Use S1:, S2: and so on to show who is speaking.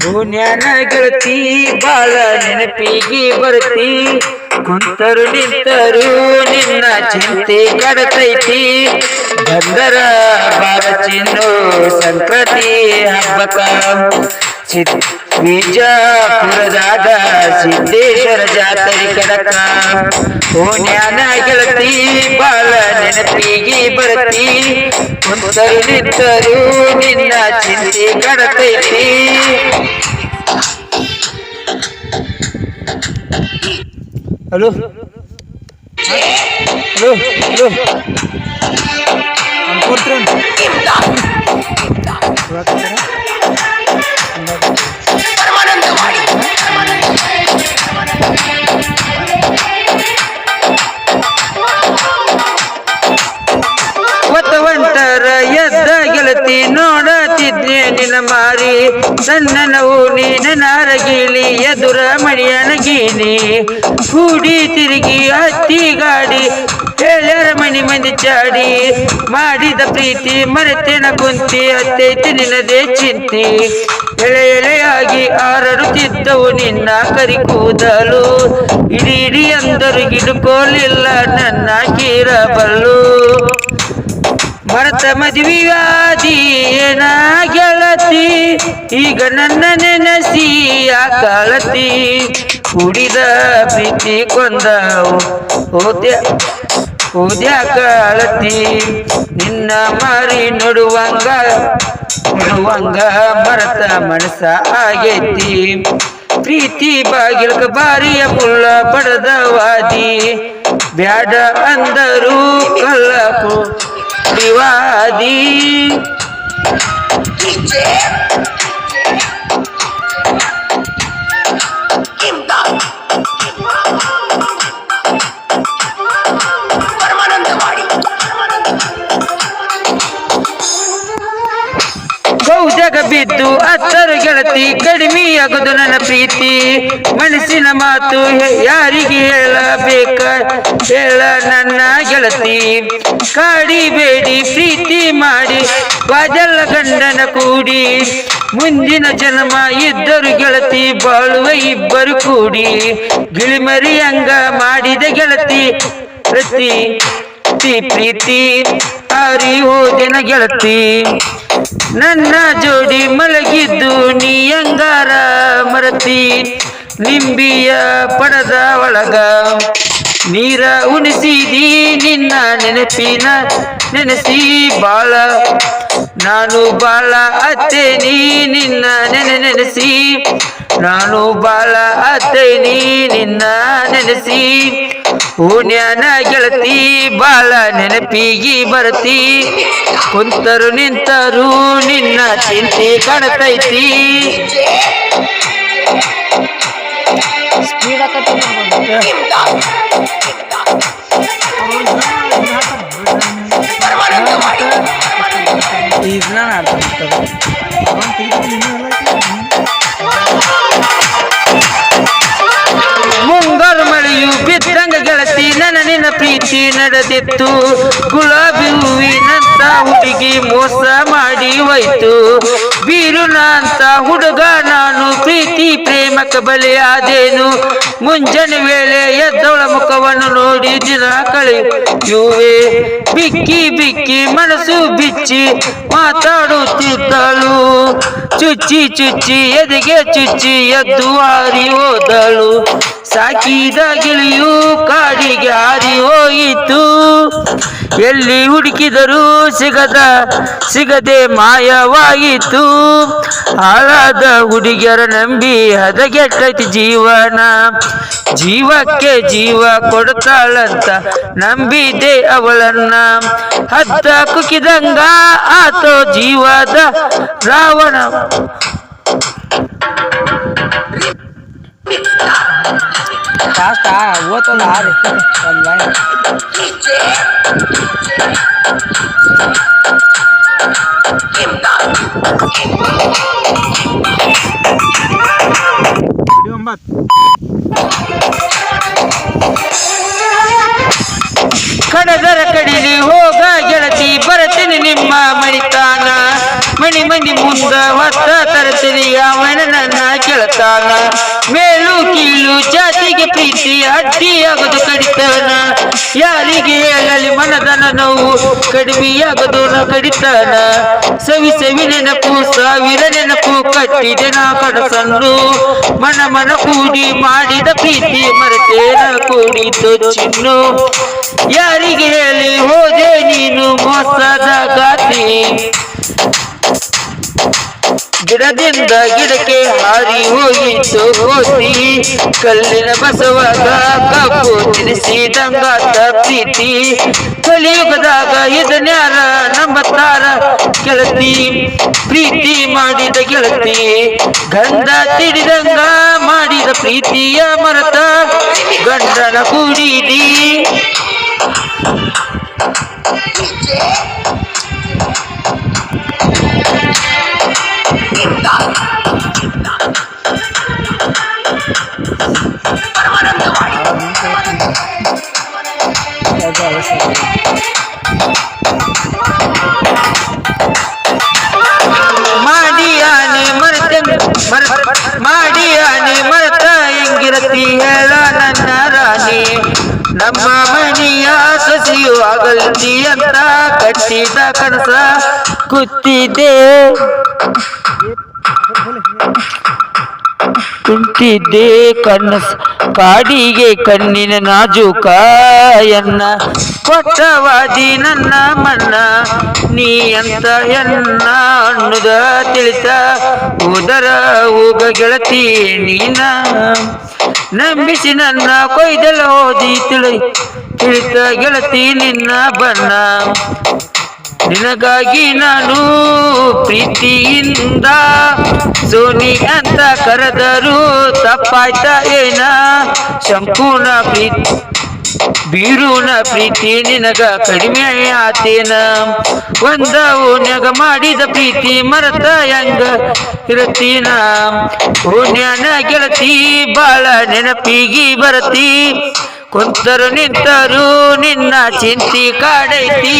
S1: ಓನ್ಯಾನ ಗೆಳತಿ ಬಾಳ ನೆನಪಿಗೆ ಬರ್ತಿ ಕುಂತರು ನಿಂತರು ನಿನ್ನ ಚಿಂತೆ ಕಡತೈತಿ ಬಂದರ ಬಾರ ಚಿನ್ನು ಸಂಕ್ರಾಂತಿ ಹಬ್ಬಕ ವಿಜಾಪುರದಾದ ಸಿದ್ದೇಶ್ವರ ಜಾತ್ರೆ ಕಡಕ ಓನ್ಯಾನ ಗೆಳತಿ ಬಾಳ ನೆನಪಿಗೆ ಬರ್ತಿ ಕುಂತರು ನಿಂತರು ನಿನ್ನ ಚಿಂತೆ ಕಡತೈತಿ. ಹಲೋ ಹಲೋ ಹಲೋ ಒಂಟರ ಎದ್ದ ಗೆಳತಿ ನೋಡತಿದ್ದೆ ನಿನ್ನ ಮಾರಿ ಸಣ್ಣನವು ನೀನ ನಾರಗೀಲಿ ಎದುರ ಮಣಿಯನ ಗೀನಿ ಕೂಡಿ ತಿರುಗಿ ಹತ್ತಿ ಗಾಡಿ ಹೇಳ್ಯಾರ ಮಣಿ ಮಂದಿ ಚಾಡಿ ಮಾಡಿದ ಪ್ರೀತಿ ಮರೆತೇನ ಕುಂತಿ ಹತ್ತೈತಿ ನಿನ್ನದೇ ಚಿಂತಿ ಎಳೆ ಎಳೆಯಾಗಿ ಆರಡುತ್ತಿದ್ದವು ನಿನ್ನ ಕರಿ ಕೂದಲು ಇಡೀ ಇಡೀ ಅಂದರು ಹಿಡ್ಕೋಲಿಲ್ಲ ನನ್ನ ಕೀರಬಲ್ಲು ಮರತ ಮದುವೆಯಾದಿ ಏನ ಗೆಳತಿ ಈಗ ನನ್ನ ನೆನಸಿ ಕಾಳತಿ ಕುಡಿದ ಪ್ರೀತಿ ಕೊಂದ ಓದ್ಯಾಕ ಅಳತಿ ನಿನ್ನ ಮಾರಿ ನೋಡುವಂಗ ಮರತ ಮನಸ ಆಗೈತಿ ಪ್ರೀತಿ ಬಾಗಿಲ್ಕ ಬಾರಿಯ ಮುಳ್ಳ ಬಡದವಾದಿ ಬ್ಯಾಡ ಅಂದರು ಕಲ್ಲಕು ವಿವಾದಿ ಗೌಜಗ ಬಿದ್ದು ಹತ್ತರ ಗೆಳತಿ ಕಡಿಮೆಯಾಗದು ನನ್ನ ಪ್ರೀತಿ ಮನಸ್ಸಿನ ಮಾತು ಯಾರಿಗೆ ಹೇಳಬೇಕ ಹೇಳ ನನ್ನ ಗೆಳತಿ ಕಾಡಿಬೇಡಿ ಪ್ರೀತಿ ಮಾಡಿ ಬಾಜಲ್ಲ ಗಂಡನ ಕೂಡಿ ಮುಂದಿನ ಜನ್ಮ ಇದ್ದರು ಗೆಳತಿ ಬಾಳುವ ಇಬ್ಬರು ಕೂಡಿ ಗಿಳಿಮರಿ ಹಂಗ ಮಾಡಿದ ಗೆಳತಿ ಪ್ರತಿ ಪ್ರೀತಿ ಹಾರಿ ಹೋದಿನ ಗೆಳತಿ ನನ್ನ ಜೋಡಿ ಮಲಗಿದ್ದು ನೀ ಅಂಗಾರ ಮರತಿ ನಿಂಬಿಯ ಪಡದ ಒಳಗ ನೀರ ಉಣಿಸಿದಿ ನಿನ್ನ ನೆನೆಸಿ ಬಾಳ ನಾನು ಬಾಳ ಅತ್ತೇನಿ ನಿನ್ನ ನೆನೆಸಿ ನಾನು ಬಾಳ ಅತ್ತೇನಿ ನಿನ್ನ ನೆನೆಸಿ ಓನ್ಯಾನ ಗೆಳತಿ ಬಾಳ ನೆನಪಿಗಿ ಬರ್ತಿ ಕುಂತರು ನಿಂತರು ನಿನ್ನ ಚಿಂತೆ ಕಾಣತೈತಿ. ಮುಂಗಾರು ಮಳೆಯು ಬಿದ್ದಂಗ ಗೆಳತಿ ನನ್ನ ನಿನ್ನ ಪ್ರೀತಿ ನಡೆದಿತ್ತು ಗುಲಾಬಿ ಹೂವಿನಂತ ಹುಡುಗಿ ಮೋಸ ಮಾಡಿ ಹೋಯ್ತು ಬೀರುನ ಅಂತ ಹುಡುಗ ನಾನು ಪ್ರೀತಿ ಪ್ರೇಮಕ ಬಲಿಯಾದೇನು ಮುಂಜಾನೆ ವೇಳೆ ಎದ್ದವಳ ಮುಖವನ್ನು ನೋಡಿ ದಿನ ಕಳೆಯುವೆ ಬಿಕ್ಕಿ ಬಿಕ್ಕಿ ಮನಸ್ಸು ಬಿಚ್ಚಿ ಮಾತಾಡುತ್ತಿದ್ದಳು ಚುಚ್ಚಿ ಚುಚ್ಚಿ ಎದೆಗೆ ಚುಚ್ಚಿ ಎದ್ದು ಹಾರಿ ಹೋದಳು ಸಾಕಿದ ಗಿಳಿಯು ಕಾಡಿಗೆ ಹಾರಿ ಹೋಯಿತು ಎಲ್ಲಿ ಹುಡುಕಿದರೂ ಸಿಗದೆ ಮಾಯವಾಯಿತು ಹಾಳಾದ ಹುಡುಗಿಯರ ನಂಬಿ ಹದಗೆಟ್ಟೈತಿ ಜೀವನ ಜೀವಕ್ಕೆ ಜೀವ ಕೊಡ್ತಾಳಂತ ನಂಬಿದೆ ಅವಳನ್ನ ಹದ್ದ ಕುಕ್ಕಿದಂಗ ಆತೋ ಜೀವದ ರಾವಣ ಕಡದರ ಕಡಿಲಿ ಹೋಗ ಗೆಳತಿ ಬರತೀನಿ ನಿಮ್ಮ ಮಣಿತಾನ ಮಣಿ ಮಂದಿ ಮುಂದ ಹೊತ್ತ ತರತೀನಿ ಅವನ ನನ್ನ ಪ್ರೀತಿ ಅಡ್ಡಿಯಾಗದು ಕಡಿತನ ಯಾರಿಗೆ ಹೇಳಲಿ ಮನದನ ನೋವು ಕಡಿಮೆಯಾಗದು ನ ಕಡಿತನ ಸವಿ ಸವಿ ನೆನಪು ಸಾವಿರ ನೆನಪು ಕಟ್ಟಿದೆ ನಾ ಕನಸನ್ನು ಮನ ಮನ ಕೂಡಿ ಮಾಡಿದ ಪ್ರೀತಿ ಮರೆತೇನ ಕೂಡಿದ್ದು ಚಿನ್ನು ಯಾರಿಗೆ ಹೇಳಿ ಹೋದೆ ನೀನು ಮೋಸದ ಗಾತಿ ಗಿಡದಿಂದ ಗಿಡಕ್ಕೆ ಹಾರಿ ಹೋಗಿತ್ತು ಕೋತಿ ಕಲ್ಲಿನ ಬಸವಾಗ ಕಬ್ಬು ತಿನಿಸಿದಂಗಾತ ಪ್ರೀತಿ ಕಲಿಯುಗದಾಗ ಇದನ್ಯಾರ ನಂಬತ್ತಾರ ಗೆಳತಿ ಪ್ರೀತಿ ಮಾಡಿದ ಗೆಳತಿ ಗಂಧ ತಿಡಿದಂಗ ಮಾಡಿದ ಪ್ರೀತಿಯ ಮರತ ಗಂಡನ ಕೂಡಿದಿ ಮಾಡಿಯಾನೆ ಮರತ ಹೆಂಗಿರತಿ ಹೇಳ ನನ್ನ ರಾಣಿ ನಮ್ಮ ಮನೆಯ ಸಸಿಯು ಆಗಲ್ತಿ ಅಂತ ಕಟ್ಟಿದ ಕನಸ ಕುತ್ತಿದ್ದೆ ಕನಸ ಕಾಡಿಗೆ ಕಣ್ಣಿನ ನಾಜೂಕಾಯನ್ನ ಕೊಟ್ಟವಾದಿ ನನ್ನ ಮಣ್ಣ ನೀ ಅಂತ ಎನ್ನ ಅನ್ನುದ ತಿಳಿತ ಉದರ ಹೋಗ ಗೆಳತಿ ನೀನ ನಂಬಿಸಿ ನನ್ನ ಕೊಯ್ದೆಲ್ಲ ಓದಿ ತಿಳಿತ ಗೆಳತಿ ನಿನ್ನ ಬಣ್ಣ ನಿನಗಾಗಿ ನಾನು ಪ್ರೀತಿಯಿಂದ ಸೋನಿ ಅಂತ ಕರೆದರು ತಪ್ಪಾಯ್ತ ಏನ ಸಂಪೂರ್ಣ ಪ್ರೀತಿ ಬೀರುನ ಪ್ರೀತಿ ನಿನಗ ಕಡಿಮೆ ಆತೇನ ಒಂದ ಓನ್ಯಾಗ ಮಾಡಿದ ಪ್ರೀತಿ ಮರತ ಹೆಂಗ ಇರತೀನ ಓನ್ಯಾನ ಗೆಳತಿ ಬಾಳ ನೆನಪಿಗಿ ಬರತಿ ಕುಂತರು ನಿಂತರು ನಿನ್ನ ಚಿಂತಿ ಕಾಡೈತಿ